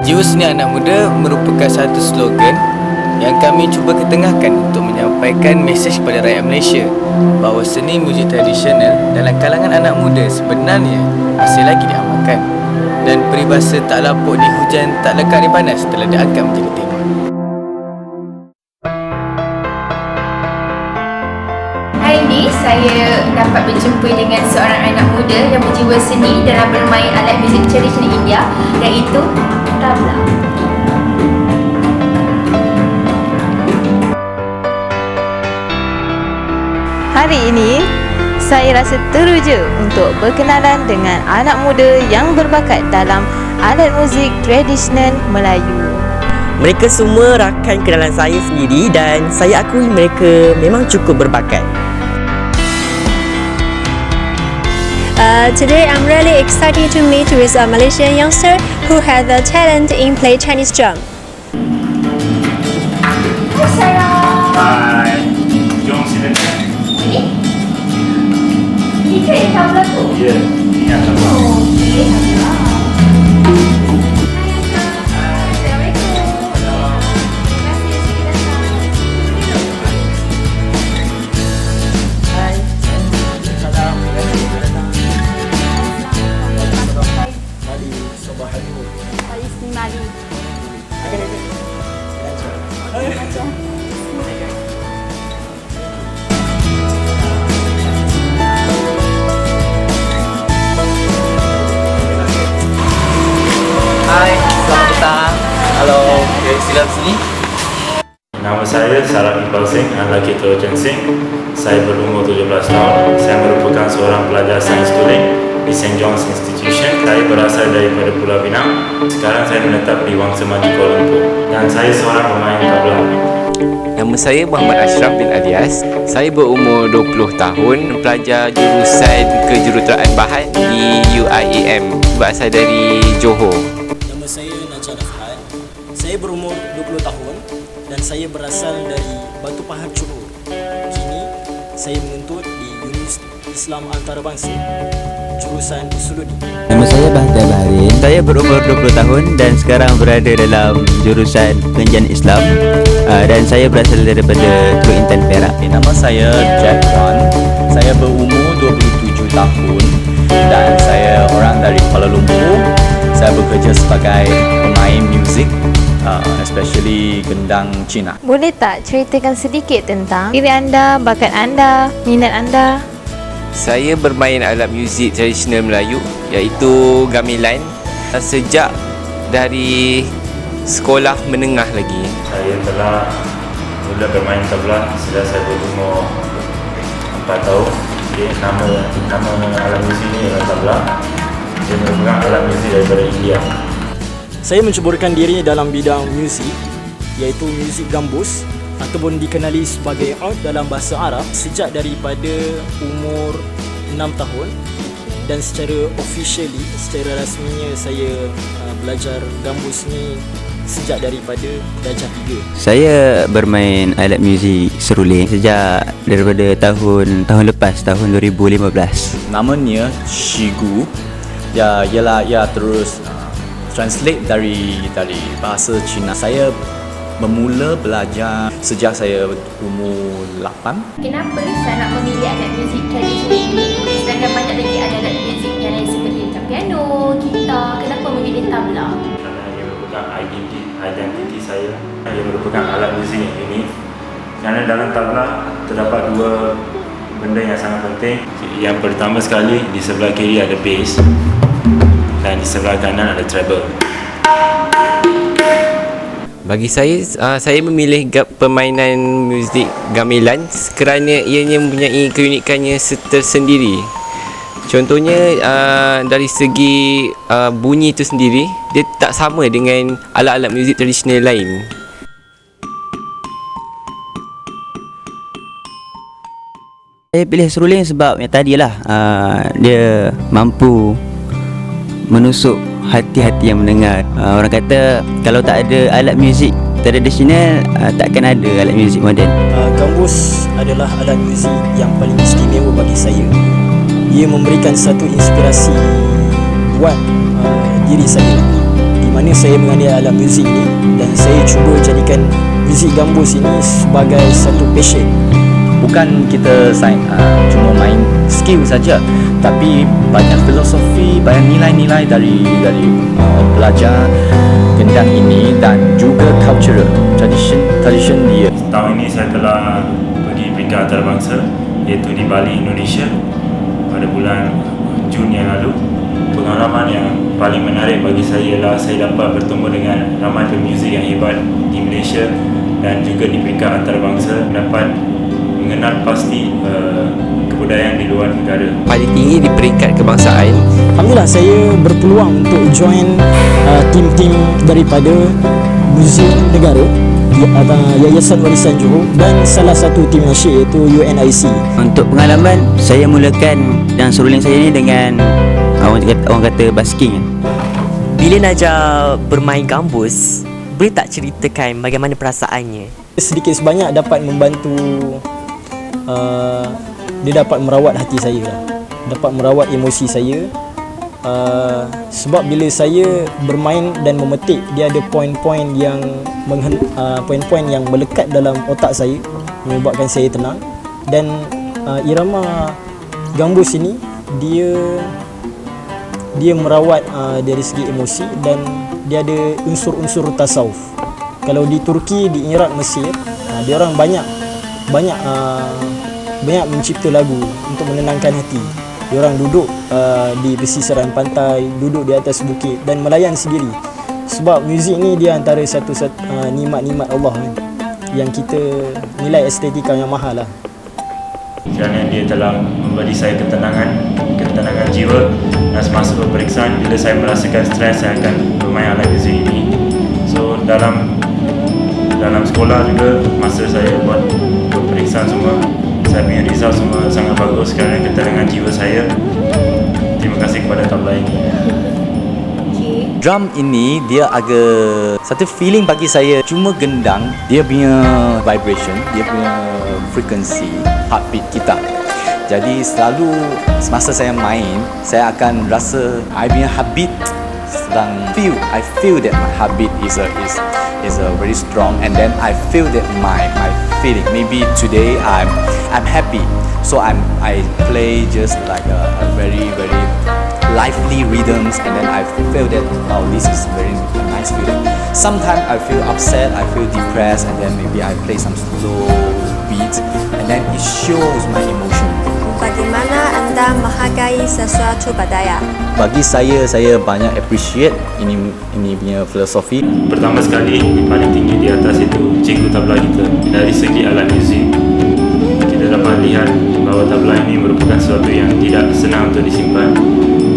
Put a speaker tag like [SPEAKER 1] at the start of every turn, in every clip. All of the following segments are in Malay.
[SPEAKER 1] Jiwa Seni Anak Muda merupakan satu slogan yang kami cuba ketengahkan untuk menyampaikan mesej kepada rakyat Malaysia bahawa seni muzik tradisional dalam kalangan anak muda sebenarnya masih lagi diamalkan, dan peribahasa tak lapuk di hujan tak lekat di panas telah diangkat menjadi tema.
[SPEAKER 2] Hari ini saya dapat berjumpa dengan seorang anak muda yang berjiwa seni dalam bermain alat muzik tradisional India, iaitu tabla.
[SPEAKER 3] Hari ini, saya rasa teruja untuk berkenalan dengan anak muda yang berbakat dalam alat muzik tradisional Melayu.
[SPEAKER 4] Mereka semua rakan kenalan saya sendiri dan saya akui mereka memang cukup berbakat.
[SPEAKER 5] Today I'm really excited to meet with a Malaysian youngster who has a talent in play Chinese drum.
[SPEAKER 6] Hai, jom sini.
[SPEAKER 2] Ini ke yang tabla tu?
[SPEAKER 6] Ya, ini yang tabla.
[SPEAKER 2] Okey, tabla.
[SPEAKER 1] Hai, selamat petang. Halo, dari silam sini.
[SPEAKER 6] Nama saya Sarah Iqbal Singh, anak lelaki Trojan Singh. Saya berumur 17 tahun. Saya merupakan seorang pelajar sains tulis di St. John's Institution. Saya berasal daripada Pulau Pinang. Sekarang saya menetap di Wangsa Maju, Kuala Lumpur. Dan saya seorang pemain tabla.
[SPEAKER 7] Nama saya Muhammad Ashraf bin Alias. Saya berumur 20 tahun, pelajar jurusan kejuruteraan bahan di UIAM. Berasal dari Johor.
[SPEAKER 8] Nama saya Najah Nafhan. Saya berumur 20 tahun dan saya berasal dari Batu Pahat, Johor. Kini saya menuntut di Universiti Islam Antarabangsa, jurusan Usuluddin.
[SPEAKER 9] Nama saya Bahtiar Bahrin. Saya berumur 20 tahun dan sekarang berada dalam jurusan Pengajian Islam, dan saya berasal daripada Teluk Intan, Perak.
[SPEAKER 10] Nama saya Jack Wan. Saya berumur 27 tahun dan saya orang dari Kuala Lumpur. Saya bekerja sebagai pemain muzik, especially gendang Cina.
[SPEAKER 3] Boleh tak ceritakan sedikit tentang diri anda, bakat anda, minat anda?
[SPEAKER 7] Saya bermain alat muzik tradisional Melayu iaitu gamelan sejak dari sekolah menengah lagi.
[SPEAKER 6] Saya telah mula bermain tabla sejak saya berumur 4 tahun. Okay, nama alat muzik ini adalah tabla. Dia merupakan alat muzik daripada India.
[SPEAKER 8] Saya menceburkan diri dalam bidang muzik, iaitu muzik gambus ataupun dikenali sebagai oud dalam bahasa Arab sejak daripada umur 6 tahun, dan secara officially, secara rasminya saya belajar gambus ni sejak daripada darjah 3.
[SPEAKER 9] Saya bermain alat muzik seruling sejak daripada tahun lepas, tahun 2015.
[SPEAKER 10] Namanya Shigu. Ia terus translate dari bahasa Cina. Saya bermula belajar sejak saya umur 8.
[SPEAKER 2] Kenapa saya nak memilih alat muzik tradisional ini sedangkan banyak lagi alat muzik yang lain seperti macam piano, gitar? Kenapa memilih tabla?
[SPEAKER 6] Kerana ia merupakan identiti saya. Ia merupakan alat muzik yang unik. Kerana dalam tabla terdapat dua benda yang sangat penting. Yang pertama sekali, di sebelah kiri ada bass dan di sebelah kanan ada treble.
[SPEAKER 7] Bagi saya memilih permainan muzik gamelan kerana ianya mempunyai keunikannya tersendiri. Contohnya dari segi bunyi itu sendiri, dia tak sama dengan alat-alat muzik tradisional lain.
[SPEAKER 9] Saya pilih seruling sebab yang tadilah, dia mampu menusuk hati-hati yang mendengar. Orang kata kalau tak ada alat muzik tradisional, takkan ada alat muzik moden.
[SPEAKER 8] Gambus adalah alat muzik yang paling istimewa bagi saya. Ia memberikan satu inspirasi buat diri saya, di mana saya mengenali alat muzik ini, dan saya cuba jadikan muzik gambus ini sebagai satu passion.
[SPEAKER 10] Bukan kita cuma main skill saja, tapi banyak filosofi, banyak nilai-nilai dari belajar gendang ini, dan juga cultural tradition dia.
[SPEAKER 6] Tahun ini saya telah pergi peringkat antarabangsa, iaitu di Bali, Indonesia, pada bulan Jun yang lalu. Pengalaman yang paling menarik bagi saya ialah saya dapat bertemu dengan ramai pemuzik yang hebat di Malaysia dan juga di peringkat antarabangsa, dapat mengenal pasti kebudayaan di luar negara.
[SPEAKER 7] Paling tinggi di peringkat kebangsaan.
[SPEAKER 8] Alhamdulillah, saya berpeluang untuk join tim-tim daripada Muzium Negara, Yayasan Warisan Johor, dan salah satu tim nasyid iaitu UNIC.
[SPEAKER 9] Untuk pengalaman, saya mulakan dan seruling saya ni dengan orang kata basking.
[SPEAKER 4] Bila Najah bermain gambus, boleh tak ceritakan bagaimana perasaannya?
[SPEAKER 8] Sedikit sebanyak dapat membantu, dia dapat merawat hati saya lah, dapat merawat emosi saya. Sebab bila saya bermain dan memetik, dia ada poin-poin yang melekat dalam otak saya, menyebabkan saya tenang. Dan irama gambus ini dia merawat dari segi emosi, dan dia ada unsur-unsur tasawuf. Kalau di Turki, di Iraq, Mesir, dia orang banyak mencipta lagu untuk menenangkan hati. Dia orang duduk di pesisiran pantai, duduk di atas bukit dan melayan sendiri. Sebab muzik ni dia antara satu nikmat-nikmat Allah kan, yang kita nilai estetika yang mahal lah.
[SPEAKER 6] Kerana dia telah memberi saya ketenangan jiwa, dan semasa peperiksaan bila saya merasakan stres, saya akan bermain alat muzik ini. So dalam sekolah juga, masa saya buat peperiksaan semua, saya punya result semua sangat bagus kerana ketenangan jiwa saya. Terima kasih kepada tabla ini.
[SPEAKER 10] Drum ini dia agak satu feeling bagi saya, cuma gendang dia punya vibration, dia punya frequency, heartbeat kita. Jadi selalu semasa saya main, saya akan rasa I punya heartbeat sedang I feel that my heartbeat is very strong, and then I feel that my feeling. Maybe today I'm happy, so I play just like a very lively rhythms, and then I feel that this is very nice feeling. Sometimes I feel upset, I feel depressed, and then maybe I play some slow beats, and then it shows my emotion.
[SPEAKER 5] Bagaimana anda menghargai sesuatu budaya?
[SPEAKER 10] Bagi saya banyak appreciate ini punya filosofi.
[SPEAKER 6] Pertama sekali, paling tinggi di atas itu cikgu tabla kita. Dari segi alat muzik, kita dapat lihat bahawa tabla ini merupakan sesuatu yang tidak senang untuk disimpan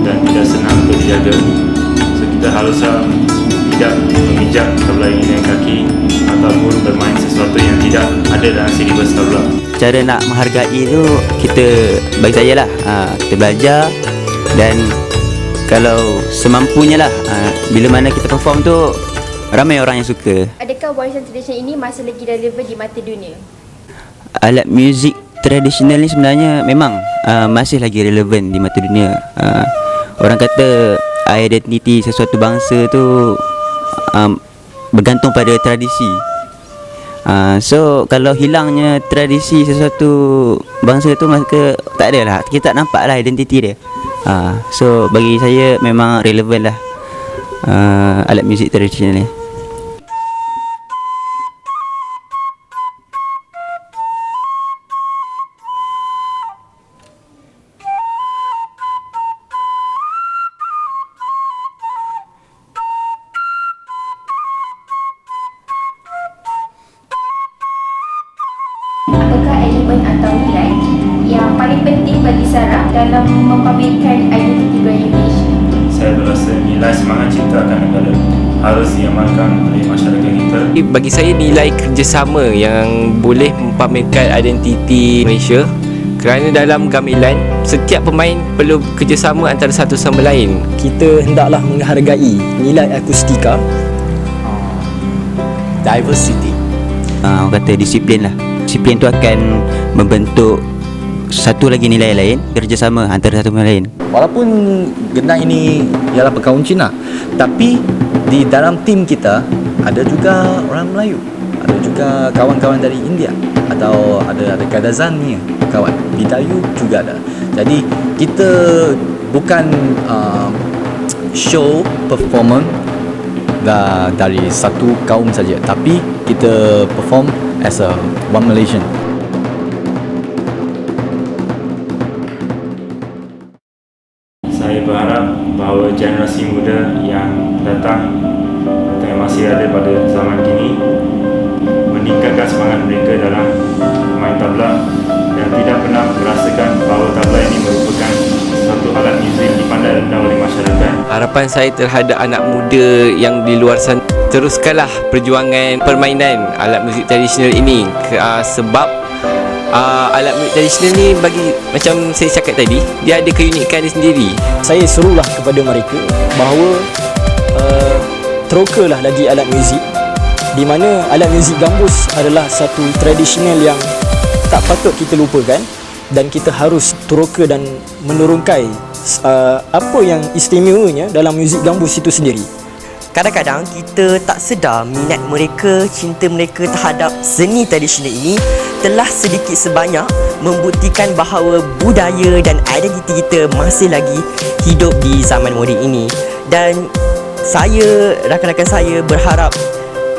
[SPEAKER 6] dan tidak senang untuk dijaga. So kita haruslah tidak memijak tabla ini dengan kaki ataupun bermain sesuatu yang tidak ada dalam silibus tabla.
[SPEAKER 9] Cara nak menghargai tu, kita, bagi saya lah, kita belajar, dan kalau semampunya lah, bila mana kita perform tu ramai orang yang suka.
[SPEAKER 2] Adakah warisan tradisional ini masih lagi relevan di mata dunia?
[SPEAKER 9] Alat muzik tradisional ni sebenarnya memang masih lagi relevan di mata dunia. Orang kata identiti sesuatu bangsa tu bergantung pada tradisi. So kalau hilangnya tradisi sesuatu bangsa tu, maka tak ada lah, kita tak nampak lah identiti dia. So bagi saya memang relevan lah alat muzik tradisional ni.
[SPEAKER 2] Apakah elemen atau nilai yang paling penting bagi Sarah dalam mempamerkan identiti budaya Malaysia?
[SPEAKER 6] Saya berasa nilai semangat ciptakan negara harus diamalkan oleh masyarakat kita.
[SPEAKER 7] Bagi saya, nilai kerjasama yang boleh mempamerkan identiti Malaysia, kerana dalam gamelan setiap pemain perlu kerjasama antara satu sama lain.
[SPEAKER 8] Kita hendaklah menghargai nilai akustika,
[SPEAKER 10] diversity.
[SPEAKER 9] Orang kata disiplin lah. Disiplin tu akan membentuk satu lagi nilai lain, kerjasama antara satu sama lain.
[SPEAKER 10] Walaupun gendang ini ialah perkawinan Cina, tapi di dalam tim kita ada juga orang Melayu, ada juga kawan-kawan dari India, atau ada Kadazan ni kawan, Bidayu juga ada. Jadi kita bukan show performance dari satu kaum saja, tapi kita perform as a one Malaysian.
[SPEAKER 6] Saya berharap bahawa generasi muda yang datang atau yang masih ada pada zaman kini meningkatkan semangat mereka dalam main tabla dan tidak pernah merasakan bahawa tabla ini merupakan satu alat muzik dipandang rendah oleh masyarakat.
[SPEAKER 7] Harapan saya terhadap anak muda yang di luar sana, teruskanlah perjuangan permainan alat muzik tradisional ini, sebab alat muzik tradisional ni bagi, macam saya cakap tadi, dia ada keunikan dia sendiri.
[SPEAKER 8] Saya serulah kepada mereka bahawa terokalah lagi alat muzik, di mana alat muzik gambus adalah satu tradisional yang tak patut kita lupakan, dan kita harus teroka dan menurunkan apa yang istimewanya dalam muzik gambus itu sendiri.
[SPEAKER 4] Kadang-kadang kita tak sedar minat mereka, cinta mereka terhadap seni tradisional ini telah sedikit sebanyak membuktikan bahawa budaya dan identiti kita masih lagi hidup di zaman moden ini. Dan saya, rakan-rakan saya berharap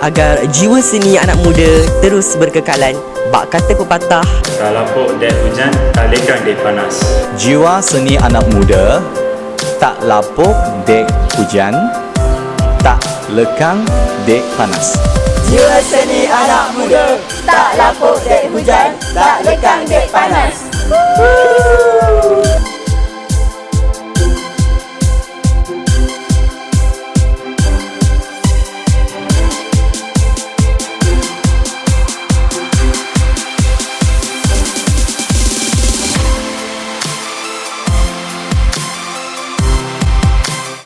[SPEAKER 4] agar jiwa seni anak muda terus berkekalan. Bak kata pepatah,
[SPEAKER 6] Tak lapuk dek hujan, tak lekang dek panas.
[SPEAKER 10] Jiwa seni anak muda tak lapuk dek hujan, tak lekang dek panas.
[SPEAKER 3] Jiwa seni anak muda tak lapuk dek hujan, tak lekang dek panas.